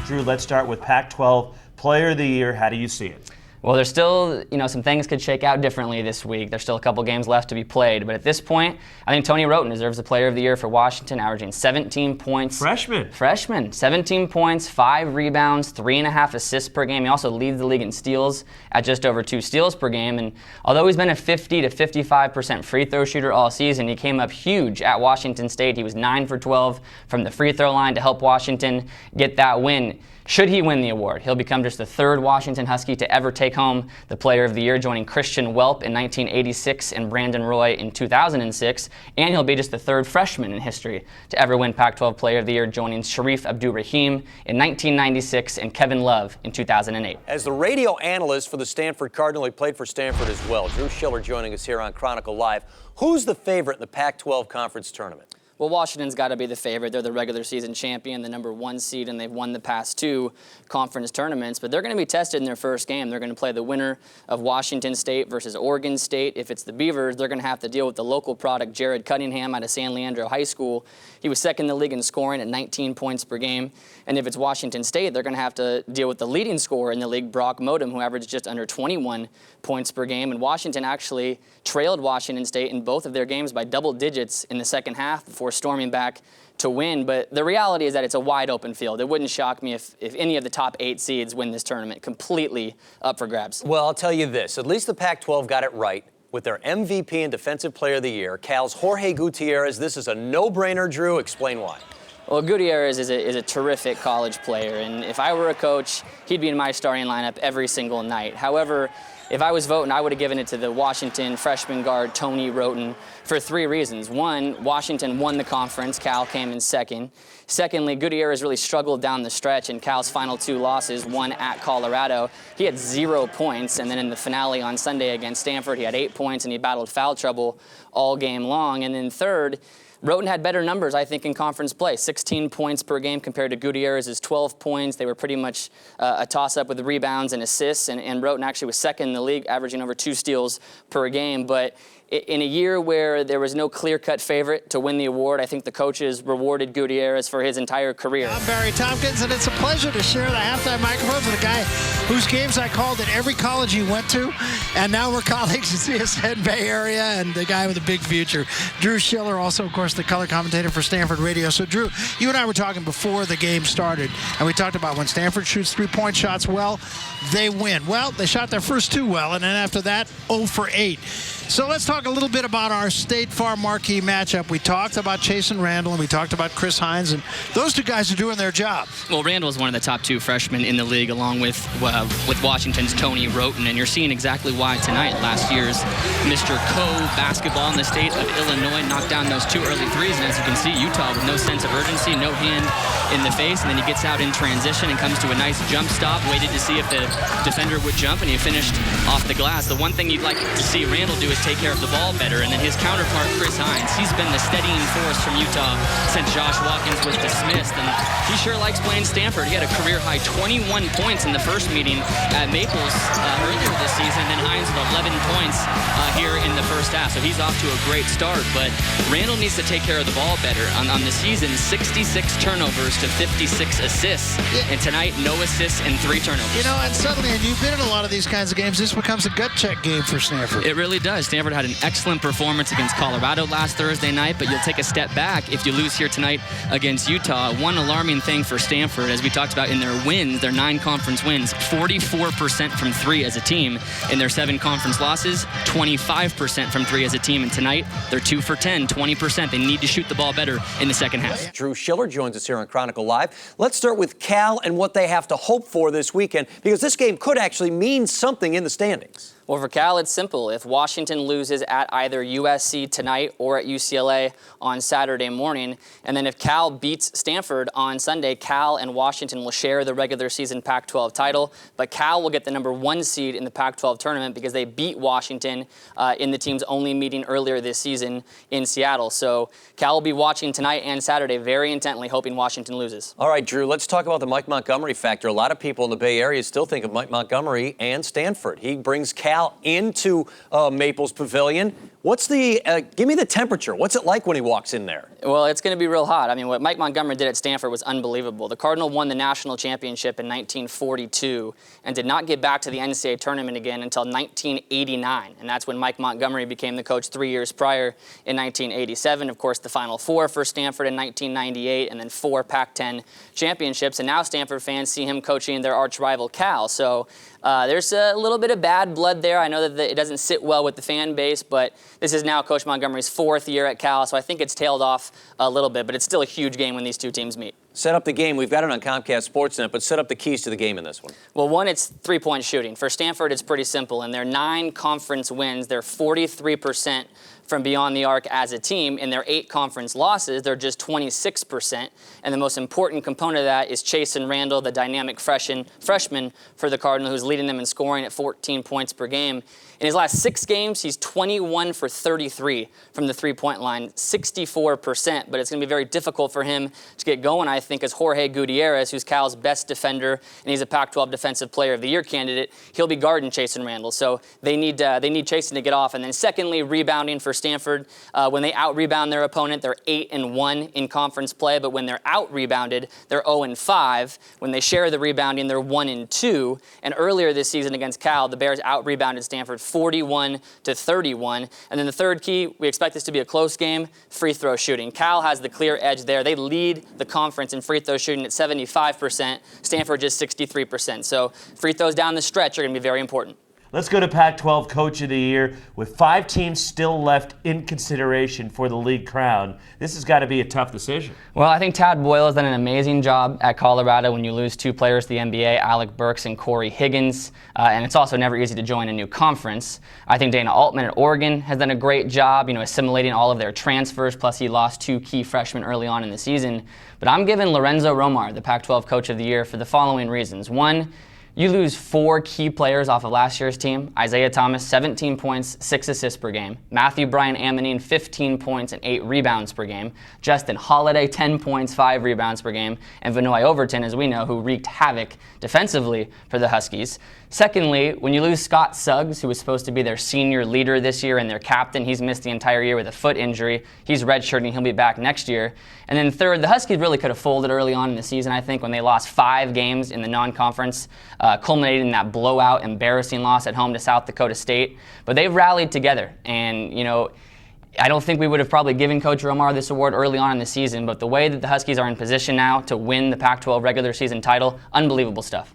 Drew, let's start with Pac-12 Player of the Year. How do you see it? Well, there's still, some things could shake out differently this week. There's still a couple games left to be played. But at this point, I think Tony Wroten deserves the Player of the Year for Washington, averaging 17 points. Freshman. 17 points, 5 rebounds, 3.5 assists per game. He also leads the league in steals at just over 2 steals per game. And although he's been a 50 to 55% free throw shooter all season, he came up huge at Washington State. He was 9 for 12 from the free throw line to help Washington get that win. Should he win the award, he'll become just the 3rd Washington Husky to ever take home the Player of the Year, joining Christian Welp in 1986 and Brandon Roy in 2006. And he'll be just the 3rd freshman in history to ever win Pac-12 Player of the Year, joining Sharif Abdur-Rahim in 1996 and Kevin Love in 2008. As the radio analyst for the Stanford Cardinal, he played for Stanford as well. Drew Shiller joining us here on Chronicle Live. Who's the favorite in the Pac-12 Conference Tournament? Well, Washington's got to be the favorite. They're the regular season champion, the number 1 seed, and they've won the past 2 conference tournaments. But they're going to be tested in their first game. They're going to play the winner of Washington State versus Oregon State. If it's the Beavers, they're going to have to deal with the local product, Jared Cunningham out of San Leandro High School. He was 2nd in the league in scoring at 19 points per game. And if it's Washington State, they're going to have to deal with the leading scorer in the league, Brock Modem, who averaged just under 21 points per game. And Washington actually trailed Washington State in both of their games by double digits in the second half before storming back to win. But the reality is that it's a wide open field. It wouldn't shock me if any of the top 8 seeds win this tournament. Completely up for grabs. Well, I'll tell you this. At least the Pac-12 got it right with their MVP and Defensive Player of the Year, Cal's Jorge Gutierrez. This is a no-brainer, Drew. Explain why. Well, Gutierrez is a terrific college player, and if I were a coach, he'd be in my starting lineup every single night. However, if I was voting, I would have given it to the Washington freshman guard, Tony Wroten, for 3 reasons. 1, Washington won the conference. Cal came in 2nd. Secondly, Gutierrez really struggled down the stretch in Cal's final 2 losses, one at Colorado. He had 0 points, and then in the finale on Sunday against Stanford, he had 8 points, and he battled foul trouble all game long. And then third, Wroten had better numbers, I think, in conference play. 16 points per game compared to Gutierrez's 12 points. They were pretty much a toss-up with rebounds and assists, and Wroten actually was 2nd in the league, averaging over 2 steals per game. But in a year where there was no clear-cut favorite to win the award, I think the coaches rewarded Gutierrez for his entire career. I'm Barry Tompkins, and it's a pleasure to share the halftime microphones with a guy whose games I called at every college he went to, and now we're colleagues in the CSN Bay Area, and the guy with a big future, Drew Shiller, also, of course, the color commentator for Stanford Radio. So, Drew, you and I were talking before the game started, and we talked about when Stanford shoots 3-point shots well, they win. Well, they shot their first 2 well, and then after that, 0 for 8. So let's talk a little bit about our State Farm marquee matchup. We talked about Chase and Randall, and we talked about Chris Hines, and those 2 guys are doing their job. Well, Randall is one of the top 2 freshmen in the league, along with Washington's Tony Wroten, and you're seeing exactly why tonight. Last year's Mr. Co-basketball in the state of Illinois knocked down those 2 early threes, and as you can see, Utah with no sense of urgency, no hand in the face, and then he gets out in transition and comes to a nice jump stop, waited to see if the defender would jump, and he finished off the glass. The one thing you'd like to see Randall do is take care of the ball better, and then his counterpart, Chris Hines, he's been the steadying force from Utah since Josh Watkins was dismissed, and he sure likes playing Stanford. He had a career-high 21 points in the first meeting at Maples earlier this season, and then Hines with 11 points here in the first half, so he's off to a great start, but Randall needs to take care of the ball better. On the season, 66 turnovers to 56 assists, and tonight, no assists and 3 turnovers. You know, and suddenly, and you've been in a lot of these kinds of games, this becomes a gut check game for Stanford. It really does. Stanford had an excellent performance against Colorado last Thursday night, but you'll take a step back if you lose here tonight against Utah. One alarming thing for Stanford, as we talked about in their wins, their 9 conference wins, 44% from 3 as a team. In their 7 conference losses, 25% from 3 as a team. And tonight, they're 2 for 10, 20%. They need to shoot the ball better in the second half. Drew Shiller joins us here on Chronicle Live. Let's start with Cal and what they have to hope for this weekend, because this game could actually mean something in the standings. Well, for Cal, it's simple. If Washington loses at either USC tonight or at UCLA on Saturday morning, and then if Cal beats Stanford on Sunday, Cal and Washington will share the regular season Pac-12 title, but Cal will get the number 1 seed in the Pac-12 tournament because they beat Washington in the team's only meeting earlier this season in Seattle. So Cal will be watching tonight and Saturday very intently, hoping Washington loses. All right, Drew, let's talk about the Mike Montgomery factor. A lot of people in the Bay Area still think of Mike Montgomery and Stanford. He brings Cal Cal into Maples Pavilion. What's the give me the temperature? What's it like when he walks in there? Well, it's going to be real hot. I mean, what Mike Montgomery did at Stanford was unbelievable. The Cardinal won the national championship in 1942 and did not get back to the NCAA tournament again until 1989. And that's when Mike Montgomery became the coach 3 years prior in 1987. Of course, the Final Four for Stanford in 1998 and then 4 Pac-10 championships. And now Stanford fans see him coaching their arch rival Cal. So there's a little bit of bad blood there. I know that it doesn't sit well with the fan base, but this is now Coach Montgomery's 4th year at Cal, so I think it's tailed off a little bit, but it's still a huge game when these two teams meet. Set up the game. We've got it on Comcast Sportsnet, but set up the keys to the game in this one. Well, one, it's three-point shooting. For Stanford, it's pretty simple. In their 9 conference wins, they're 43% from beyond the arc as a team. In their 8 conference losses, they're just 26%. And the most important component of that is Chasen Randall, the dynamic freshman for the Cardinal, who's leading them in scoring at 14 points per game. In his last 6 games, he's 21 for 33 from the three-point line, 64%. But it's going to be very difficult for him to get going, I think, as Jorge Gutierrez, who's Cal's best defender, and he's a Pac-12 Defensive Player of the Year candidate. He'll be guarding Chasen Randall, so they need Chasen to get off. And then secondly, rebounding for Stanford. When they out-rebound their opponent, they're 8-1 in conference play, but when they're out-rebounded, they're 0-5. When they share the rebounding, they're 1-2. And earlier this season against Cal, the Bears out-rebounded Stanford 41-31. And then the third key, we expect this to be a close game, free throw shooting. Cal has the clear edge there. They lead the conference in free throw shooting at 75%. Stanford just 63%. So free throws down the stretch are going to be very important. Let's go to Pac-12 Coach of the Year. With 5 teams still left in consideration for the league crown, this has got to be a tough decision. Well, I think Tad Boyle has done an amazing job at Colorado when you lose 2 players to the NBA, Alec Burks and Corey Higgins, and it's also never easy to join a new conference. I think Dana Altman at Oregon has done a great job, assimilating all of their transfers, plus he lost 2 key freshmen early on in the season. But I'm giving Lorenzo Romar the Pac-12 Coach of the Year for the following reasons. One, you lose 4 key players off of last year's team. Isaiah Thomas, 17 points, 6 assists per game. Matthew Bryant Amonine, 15 points and 8 rebounds per game. Justin Holiday, 10 points, 5 rebounds per game. And Vinoy Overton, as we know, who wreaked havoc defensively for the Huskies. Secondly, when you lose Scott Suggs, who was supposed to be their senior leader this year and their captain, he's missed the entire year with a foot injury. He's redshirting. He'll be back next year. And then third, the Huskies really could have folded early on in the season, I think, when they lost 5 games in the non-conference, culminating in that blowout, embarrassing loss at home to South Dakota State. But they've rallied together. And, I don't think we would have probably given Coach Romar this award early on in the season, but the way that the Huskies are in position now to win the Pac-12 regular season title, unbelievable stuff.